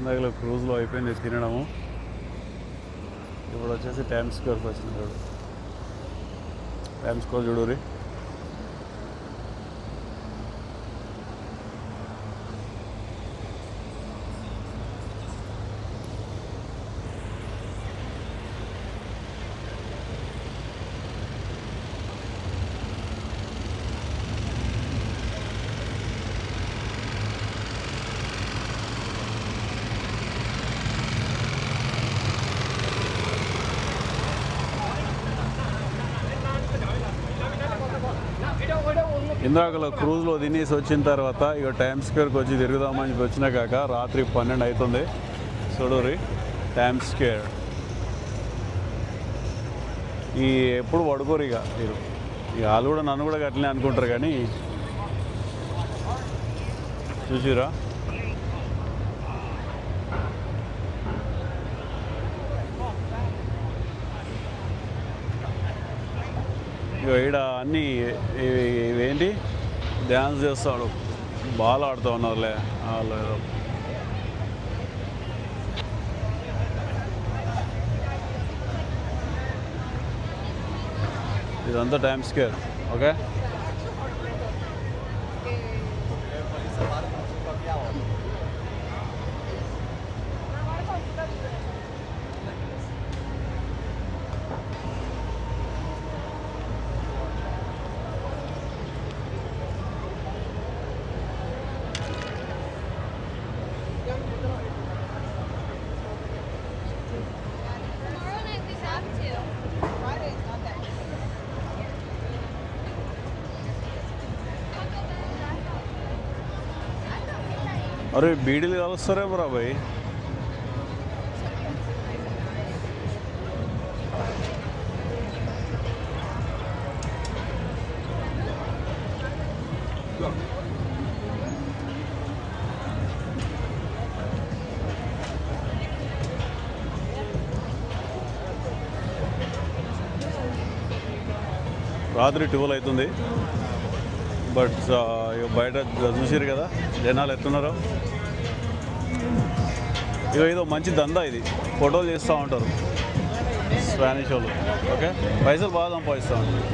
ఇందాకలో క్రూజ్లో అయిపోయింది తినడము. ఇప్పుడు వచ్చేసి టైమ్స్ స్క్వేర్కి వచ్చిన చూడు. Times square చూడురి. ఇందాకలో క్రూజ్లో తినేసి వచ్చిన తర్వాత ఇక టైమ్స్ స్క్వేర్కి వచ్చి తిరుగుదామని వచ్చినా కాక రాత్రి 12 అవుతుంది. చూడురి టైమ్స్ స్క్వేర్. ఈ ఎప్పుడు పడుకోరు ఇక మీరు. ఇక వాళ్ళు కూడా నన్ను కూడా అట్లనే అనుకుంటారు కానీ చూసిరా ఇక ఈడ అన్నీ ఇవేంటి డ్యాన్స్ చేస్తాడు, బాల్ ఆడుతూ ఉన్నారులే వాళ్ళు. ఇదంతా టైమ్స్ స్క్వేర్. ఓకే, అరే బీడీలు కలుస్తారేమో రా భయ్. రాత్రి 12 అవుతుంది. బట్ బయట చూసారు కదా జనాలు ఎత్తున్నారో. ఇక ఏదో మంచి దందా ఇది, ఫోటోలు చేస్తూ ఉంటారు స్పానిష్ వాళ్ళు. ఓకే, పైసలు బాగా సంపాదిస్తూ ఉంటారు.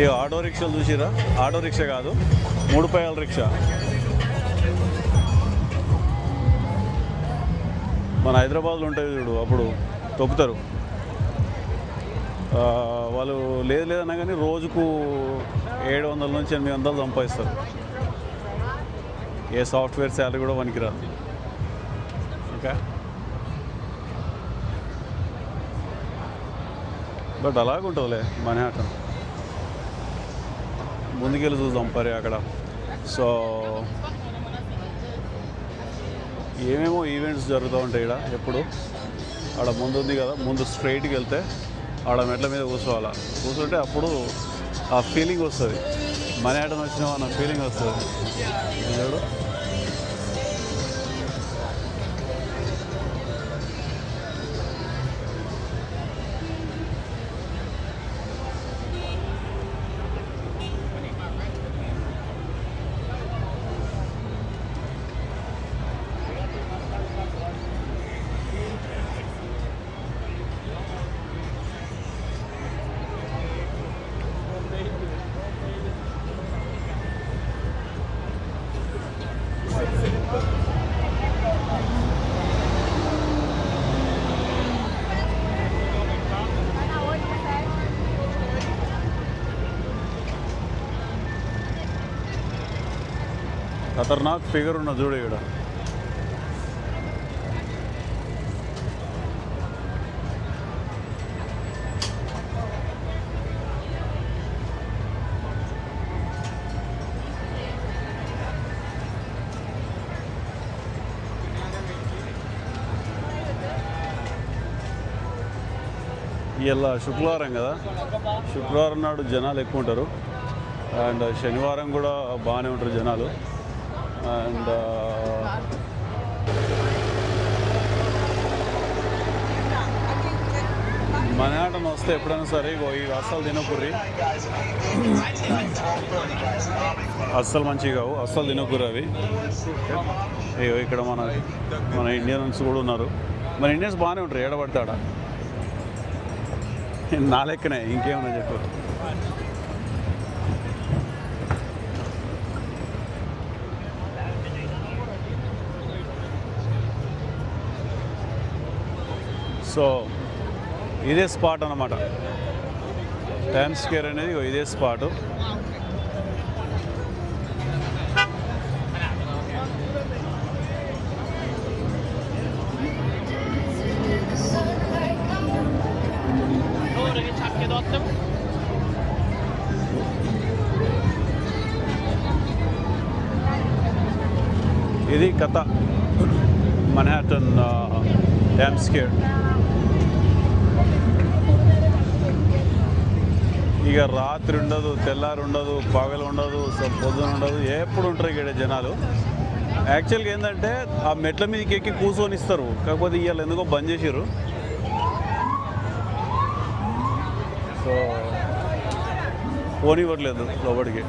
ఈ ఆటో రిక్షాలు చూసిరా, ఆటో రిక్షా కాదు 3 పైల రిక్షా. మన హైదరాబాద్లో ఉంటాయి చూడు, అప్పుడు తొక్కుతారు వాళ్ళు. లేదన్నా కానీ రోజుకు 700 నుంచి 800 సంపాదిస్తారు. ఏ సాఫ్ట్వేర్ శాలరీ కూడా పనికిరాదు. ఓకే, బట్ అలాగుంటుందిలే మనీ ఆటం. ముందుకెళ్ళి చూద్దాం పరి అక్కడ. సో ఏమేమో ఈవెంట్స్ జరుగుతూ ఉంటాయి ఇక్కడ ఎప్పుడు. ఆడ ముందు ఉంది కదా, ముందు స్ట్రైట్కి వెళ్తే ఆడ మెట్ల మీద కూర్చోవాలా. కూర్చుంటే అప్పుడు ఆ ఫీలింగ్ వస్తుంది, మనీ ఆటం వచ్చినా అన్న ఫీలింగ్ వస్తుంది. చూడు ఖతర్నాక్ ఫిగర్ ఉన్న చూడు ఇక్కడ. ఇలా శుక్రవారం కదా, శుక్రవారం నాడు జనాలు ఎక్కువ ఉంటారు. అండ్ శనివారం కూడా బాగానే ఉంటారు జనాలు. అండ్ మనాటం వస్తే ఎప్పుడైనా సరే ఇగో ఇవి అస్సలు తినకుర్రి, అస్సలు మంచివి కావు, అస్సలు తినకుర్రి అవి. ఇగో ఇక్కడ మన ఇండియన్స్ కూడా ఉన్నారు. మన ఇండియన్స్ బాగానే ఉంటారు ఏడబడతాడ, నా లెక్కనే ఇంకేమన్నా చెప్పు. సో ఇదే స్పాట్ అన్నమాట, టైమ్స్ స్క్వేర్ అనేది ఇదే స్పాటు. ఇది కథ మన్హాటన్ టైమ్స్ స్క్వేర్. ఇక రాత్రి ఉండదు, తెల్లారి ఉండదు, పగలు ఉండదు, పొద్దున ఉండదు, ఎప్పుడు ఉంటారు ఇక్కడ జనాలు. యాక్చువల్గా ఏంటంటే ఆ మెట్ల మీదకి ఎక్కి కూర్చొని ఇస్తారు, కాకపోతే ఇవాళ ఎందుకో బంద్ చేసారు. సో పోనివ్వట్లేదు లోపలికి.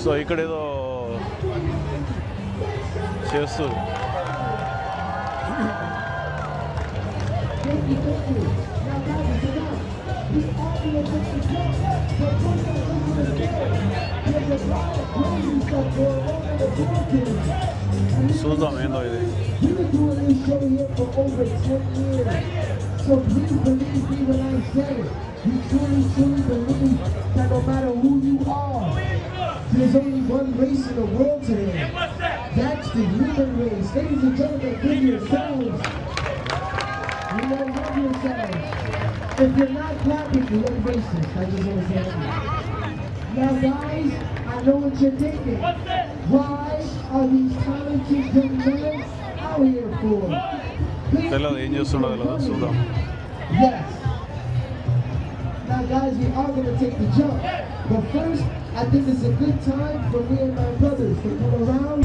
సో ఇక్కడ ఏదో చేస్తూ చూద్దాం ఏందో ఇది. So please believe me when I say you truly believe that no matter who you are, there's only one race in the world today. That's the human race. Ladies and gentlemen, give yourselves. You know, love yourselves. If you're not clapping, you look racist. I just want to say that. Now guys, I know what you're thinking. Why are these talented young men out here for? తెలియదు ఏం చేస్తుండో తెలియదు, చూద్దాం. Yes. Now guys, we are going to take the jump. But first, I think it's a good time for me and my brothers to come around.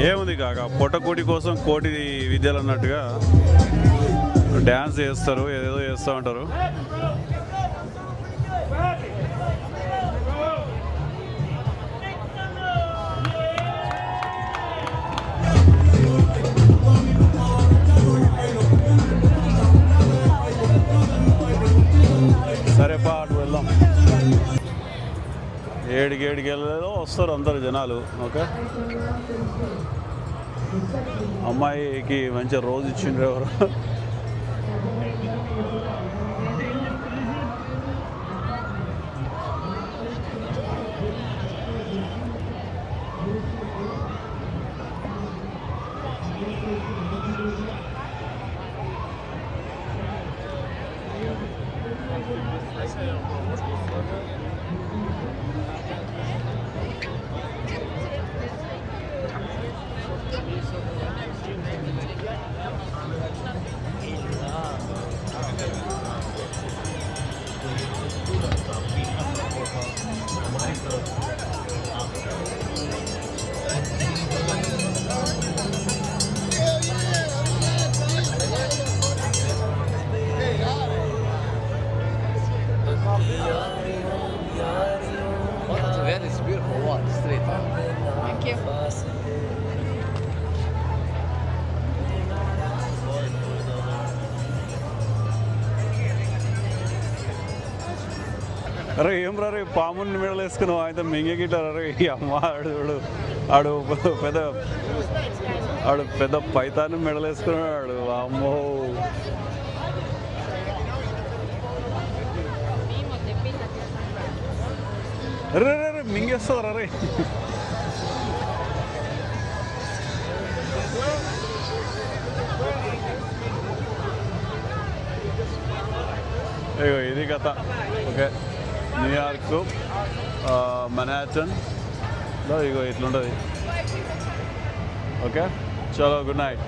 ఏముంది కాక పొట్టకోటి కోసం కోటి విద్యలు అన్నట్టుగా డ్యాన్స్ చేస్తారు, ఏదేదో చేస్తూ ఉంటారు. సరేపా అటు వెళ్దాం. 7కి వెళ్ళేదో వస్తారు అందరు జనాలు. ఓకే, అమ్మాయికి మంచిగా రోజు ఇచ్చిండ్రు ఎవరు. It's beautiful. What? Straight. Thank you. అరే ఏం రా రే, పాముని మెడలు వేసుకున్నావు, ఆయన మింగగిట్టారు. అరే ఈ అమ్మ ఆడు పెద్ద పైతాన్ని మెడలు వేసుకున్నాడు. అమ్మో, అరే రే రే మింగేస్తుంది. అరే ఇగో ఇది కథ. ఓకే, న్యూయార్క్ మన్హాటన్లో ఇగో ఇట్లుంటుంది. ఓకే, చలో గుడ్ నైట్.